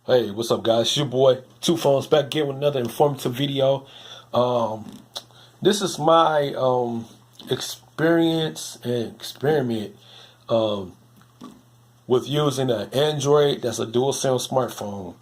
Hey, what's up, guys? It's your boy, Two Phones, back again with another informative video. This is my experience and experiment with using an Android that's a dual SIM smartphone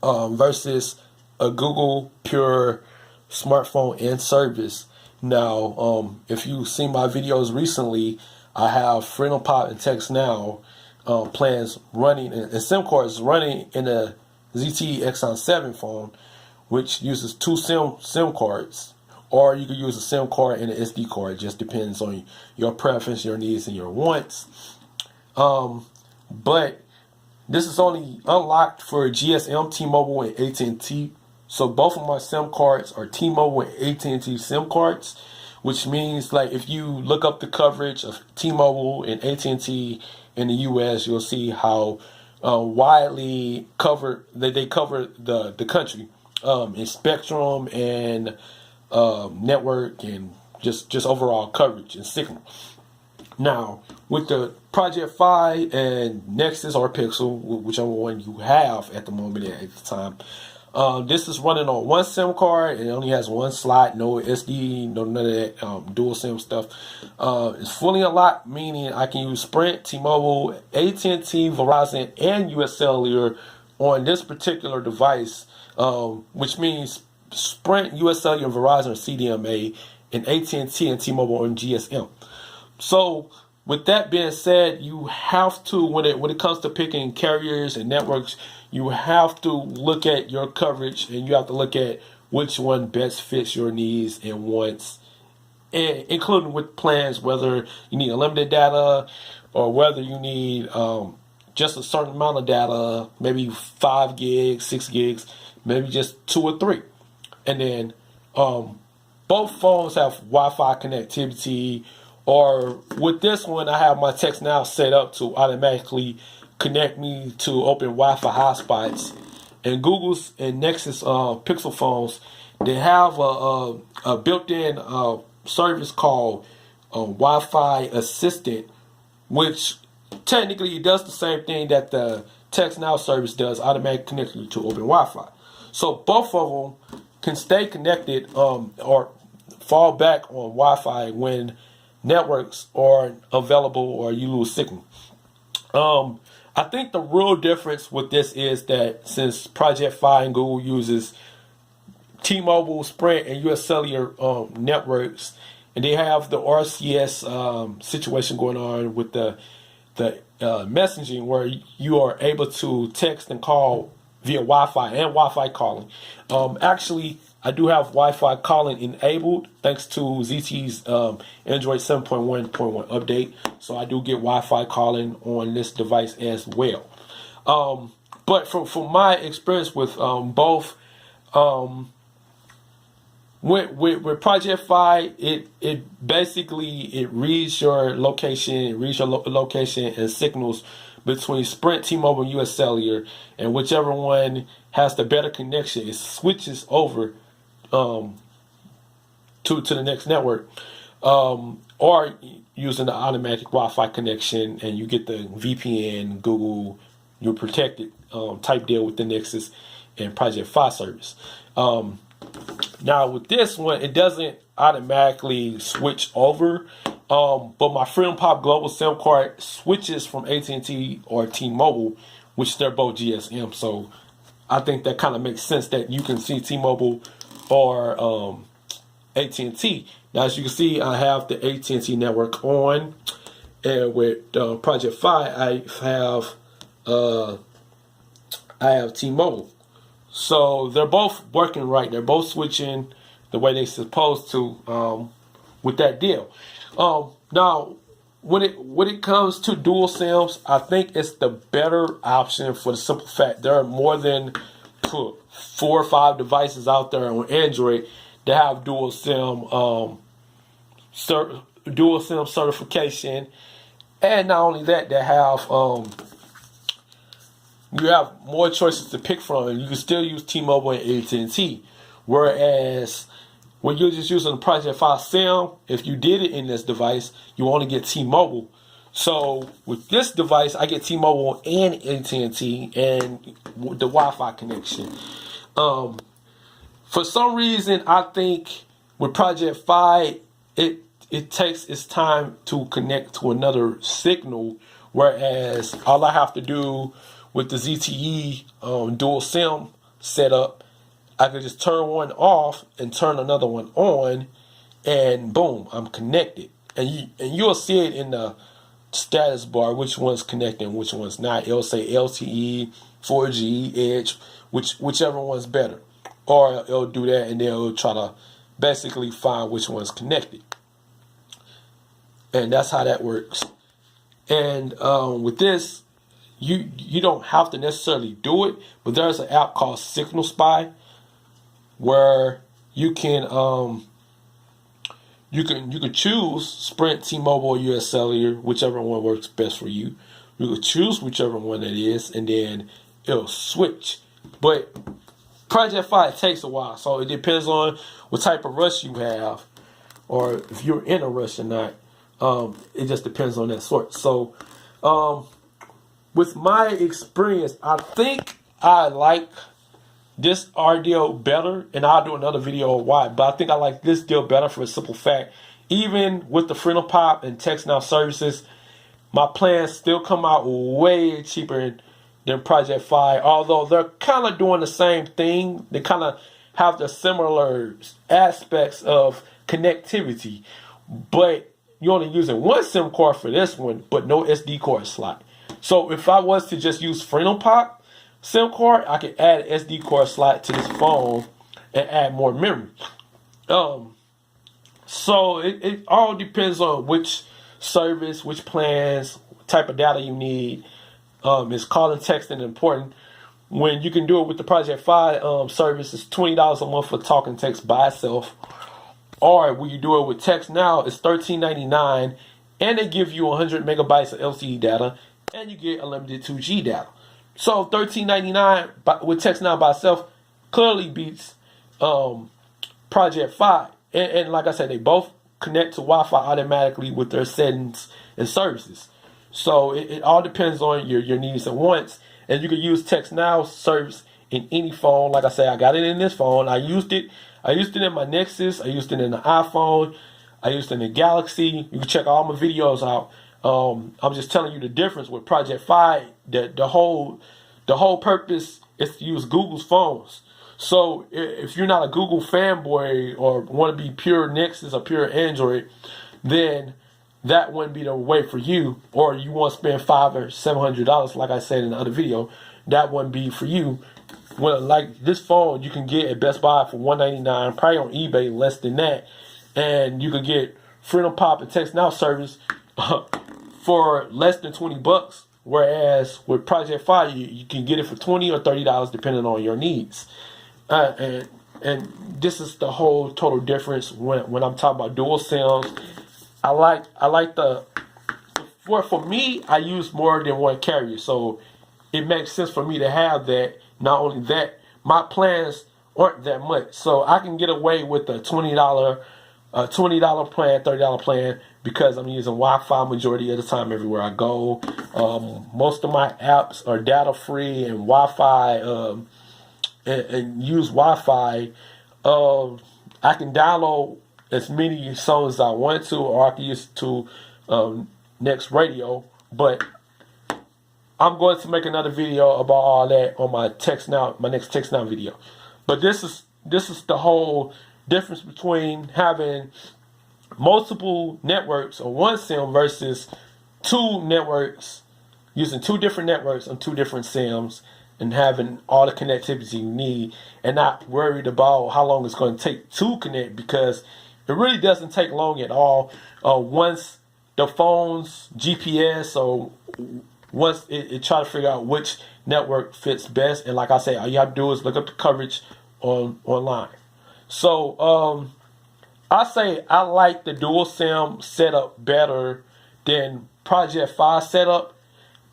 versus a Google Pure smartphone and service. Now, if you've seen my videos recently, I have FreedomPop and TextNow plans running and SIM cards running in a ZTE Exxon 7 phone, which uses two SIM cards, or you could use a SIM card and an SD card. It just depends on your preference, your needs, and your wants. But this is only unlocked for GSM, T-Mobile, and AT&T. So both of my SIM cards are T-Mobile and AT&T SIM cards, which means like if you look up the coverage of T-Mobile and AT&T in the U.S., you'll see how widely covered they cover the country in spectrum and network and just overall coverage and signal. Now, with the Project Fi and Nexus or Pixel, whichever one you have at the moment at the time, this is running on one SIM card. It only has one slot, no SD, no none of that dual SIM stuff. It's fully unlocked, meaning I can use Sprint, T-Mobile, AT&T, Verizon, and US Cellular on this particular device, which means Sprint, US Cellular, and Verizon are CDMA, and AT&T and T-Mobile on GSM. So with that being said, you have to, when it comes to picking carriers and networks, you have to look at your coverage and you have to look at which one best fits your needs and wants, and including with plans, whether you need unlimited data or whether you need just a certain amount of data, maybe 5 gigs, 6 gigs, maybe just 2 or 3. And then both phones have Wi-Fi connectivity. Or with this one, I have my TextNow set up to automatically connect me to open Wi-Fi hotspots. And Google's and Nexus Pixel phones, they have a built-in service called Wi-Fi Assistant, which technically does the same thing that the TextNow service does, automatically connect you to open Wi-Fi. So both of them can stay connected or fall back on Wi-Fi when networks are available or you lose signal. I think the real difference with this is that since Project Fi and Google uses T-Mobile, Sprint, and US Cellular networks, and they have the RCS situation going on with the messaging where you are able to text and call via Wi-Fi and Wi-Fi calling. Actually, I do have Wi-Fi calling enabled thanks to ZTE's Android 7.1.1 update. So I do get Wi-Fi calling on this device as well. But from my experience with both, with Project Fi, it basically reads your location, location and signals between Sprint, T-Mobile, and US Cellular, and whichever one has the better connection, it switches over to the next network, or using the automatic Wi-Fi connection, and you get the VPN, Google, you're protected type deal with the Nexus and Project Fi service. Now with this one, it doesn't automatically switch over, but my FreedomPop Global SIM card switches from AT&T or T-Mobile, which they're both GSM. So I think that kind of makes sense that you can see T-Mobile or AT&T. Now, as you can see, I have the AT&T network on, and with Project Fi, I have T-Mobile. So they're both working right. They're both switching the way they're supposed to with that deal. Now, when it comes to dual SIMs, I think it's the better option for the simple fact there are more than 4 or 5 devices out there on Android that have dual SIM certification, and not only that, they have you have more choices to pick from. You can still use T-Mobile and AT&T, whereas when you're just using the Project Fi SIM, if you did it in this device, you only get T-Mobile. So with this device, I get T-Mobile and AT&T and the Wi-Fi connection. For some reason, I think with Project Fi, it takes its time to connect to another signal, whereas all I have to do with the ZTE dual SIM setup, I can just turn one off and turn another one on, and boom, I'm connected. And you'll see it in the status bar which one's connecting, which one's not. It'll say LTE, 4G, Edge, whichever one's better. Or it'll do that and then it'll try to basically find which one's connected. And that's how that works. And with this, you don't have to necessarily do it, but there's an app called Signal Spy where you can choose Sprint, T-Mobile, or US Cellular, whichever one works best for you. You can choose whichever one it is, and then it'll switch. But Project Fi takes a while, so it depends on what type of rush you have, or if you're in a rush or not. It just depends on that sort. So, with my experience, I think I like this R deal better, and I'll do another video on why, but I think I like this deal better for a simple fact. Even with the FreedomPop and TextNow services, my plans still come out way cheaper than Project Fi, although they're kind of doing the same thing. They kind of have the similar aspects of connectivity, but you're only using one SIM card for this one, but no SD card slot. So if I was to just use FreedomPop SIM card, I could add an SD card slot to this phone and add more memory. So it all depends on which service, which plans, type of data you need. Is calling, texting important? When you can do it with the Project Fi service, it's $20 a month for talk and text by itself. Or when you do it with TextNow, it's $13.99, and they give you 100 megabytes of LTE data, and you get unlimited 2G data. So $13.99 with TextNow by itself clearly beats Project Fi. And like I said, they both connect to Wi-Fi automatically with their settings and services. So it all depends on your needs and wants. And you can use TextNow service in any phone. Like I said, I got it in this phone. I used it in my Nexus. I used it in the iPhone. I used it in the Galaxy. You can check all my videos out. I'm just telling you the difference with Project Fi. The whole purpose is to use Google's phones. So if you're not a Google fanboy or want to be pure Nexus or pure Android, then that wouldn't be the way for you. Or you want to spend $500 or $700, like I said in the other video, that wouldn't be for you. Well, like this phone, you can get at Best Buy for $199, probably on eBay less than that, and you can get FreedomPop and TextNow service for less than $20. Whereas with Project Fi, you can get it for $20 or $30 depending on your needs. And this is the whole total difference when I'm talking about dual SIMs. I like for me, I use more than one carrier, so it makes sense for me to have that. Not only that, my plans aren't that much, so I can get away with a $20 plan, $30 plan, because I'm using Wi-Fi majority of the time everywhere I go. Most of my apps are data free and Wi-Fi, and use Wi-Fi. I can download as many songs as I want to, or I can use it to Next Radio, but I'm going to make another video about all that on my next TextNow video. But this is the whole difference between having multiple networks on one SIM versus two networks, using two different networks on two different SIMs, and having all the connectivity you need, and not worried about how long it's going to take to connect, because it really doesn't take long at all. Once the phone's GPS, or once it try to figure out which network fits best, and like I say, all you have to do is look up the coverage online. So I say I like the dual SIM setup better than Project Fi setup,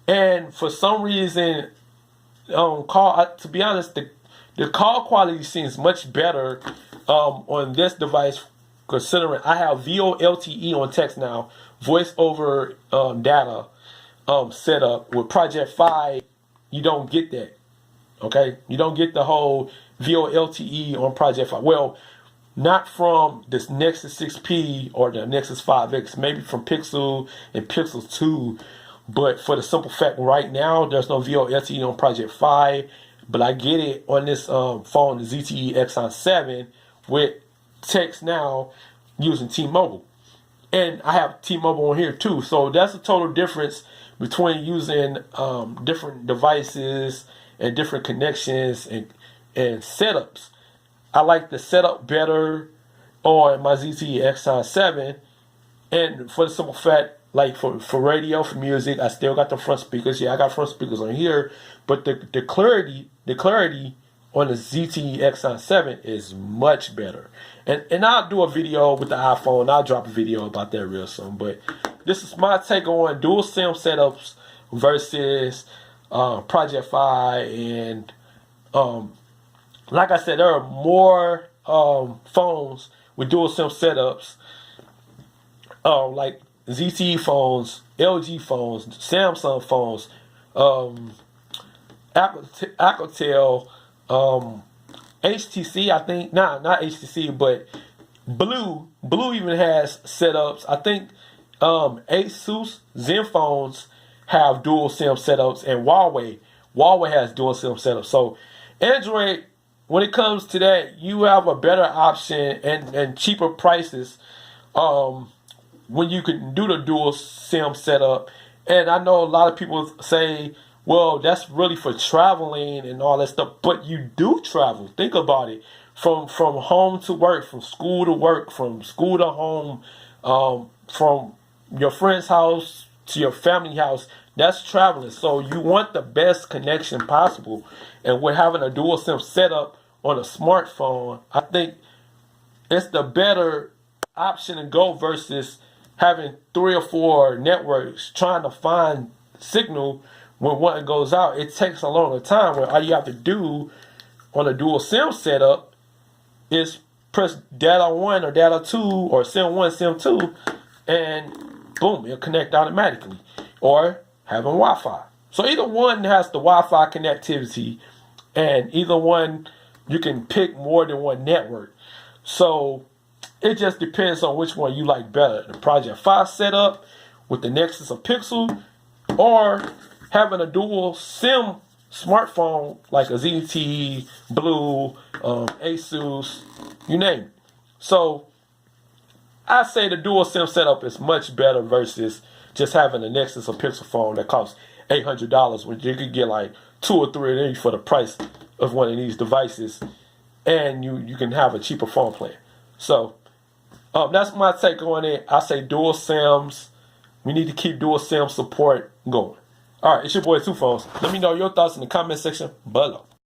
and for some reason, to be honest, the call quality seems much better on this device, considering I have VoLTE on TextNow voice over data setup. With Project Fi, you don't get that. Okay, you don't get the whole VoLTE on Project Fi. Well, not from this Nexus 6P or the Nexus 5X, maybe from Pixel and Pixel 2. But for the simple fact, right now, there's no VoLTE on Project Fi. But I get it on this phone, the ZTE Exxon 7, with TextNow using T-Mobile. And I have T-Mobile on here too. So that's a total difference between using different devices and different connections and setups. I like the setup better on my ZTE Exxon 7. And for the simple fact, like for radio, for music, I still got the front speakers. Yeah, I got front speakers on here. But the clarity on the ZTE Exxon 7 is much better. And I'll do a video with the iPhone. I'll drop a video about that real soon. But this is my take on dual SIM setups versus Project Fi. And like I said, there are more phones with dual SIM setups, like ZTE phones, LG phones, Samsung phones, Alcatel, HTC, I think, not HTC, but Blue even has setups. I think Asus Zenphones have dual SIM setups, and Huawei has dual SIM setups. So Android, when it comes to that, you have a better option and cheaper prices when you can do the dual SIM setup. And I know a lot of people say, well, that's really for traveling and all that stuff. But you do travel. Think about it. From home to work, from school to work, from school to home, from your friend's house to your family house. That's traveling. So you want the best connection possible. And with having a dual SIM setup on a smartphone, I think it's the better option to go versus having 3 or 4 networks trying to find signal. When one goes out, it takes a longer time, where all you have to do on a dual SIM setup is press data 1 or data 2 or SIM 1, SIM 2, and boom, it'll connect automatically. Or having Wi-Fi. So either one has the Wi-Fi connectivity, and either one you can pick more than one network. So it just depends on which one you like better. The Project Fi setup with the Nexus or Pixel, or having a dual SIM smartphone like a ZTE, Blue, Asus, you name it. So I say the dual SIM setup is much better versus just having a Nexus or Pixel phone that costs $800 when you could get like 2 or 3 of these for the price of one of these devices, and you can have a cheaper phone plan. So that's my take on it. I say dual SIMs. We need to keep dual SIM support going. All right, it's your boy Two Phones. Let me know your thoughts in the comment section below.